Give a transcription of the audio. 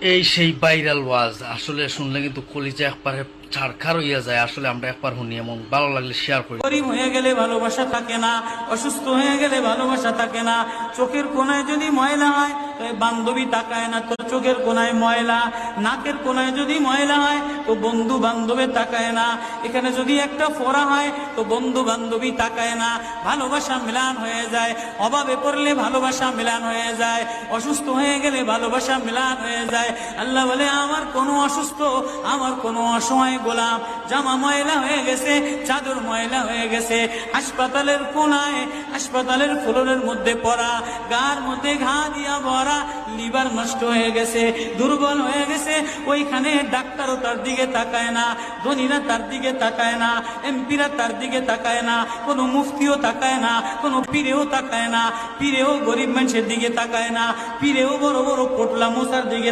এই সেই ভাইরাল ওয়াজ আসলে শুনলে কিন্তু কলিজা একবারে ছাড়খার হইয়া যায়। আসলে আমরা একবার শুনি, এমন ভালো লাগলে শেয়ার করি। গরিব হয়ে গেলে ভালোবাসা থাকে না, অসুস্থ হয়ে গেলে ভালোবাসা থাকে না। চোখের কোনায় যদি ময়লা হয় তো বান্ধবী তাকায় না, তো চোখের কোনায় ময়লা। নাকের কোনায় যদি ময়লা হয় তো বন্ধু বান্ধবে তাকায় না। এখানে যদি একটা ফোড়া হয় তো বন্ধু বান্ধবী তাকায় না। ভালোবাসা মিলান হয়ে যায়, অভাবে পড়লে ভালোবাসা মিলান হয়ে যায়, অসুস্থ হয়ে গেলে ভালোবাসা মিলান হয়ে যায়। আল্লাহ বলে, আমার কোনো অসুস্থ, আমার কোনো অসহায় গোলাম জামা ময়লা হয়ে গেছে, চাদর ময়লা হয়ে গেছে, হাসপাতালের কোনায়, হাসপাতালের ফ্লোরের মধ্যে পড়া, গার মধ্যে ঘা দিয়া ভরা, লিভার নষ্ট হয়ে গেছে, দুর্বল হয়ে গেছে। ওইখানে ডাক্তারও তার দিকে তাকায় না, ধনীরা তার দিকে তাকায় না, এমপিরা তার দিকে তাকায় না, কোনো মুফতিও তাকায় না, কোনো পীরেও তাকায় না। পীরেও গরিব মানুষের দিকে তাকায় না, পীরেও বড় বড় পোটলা মশার দিকে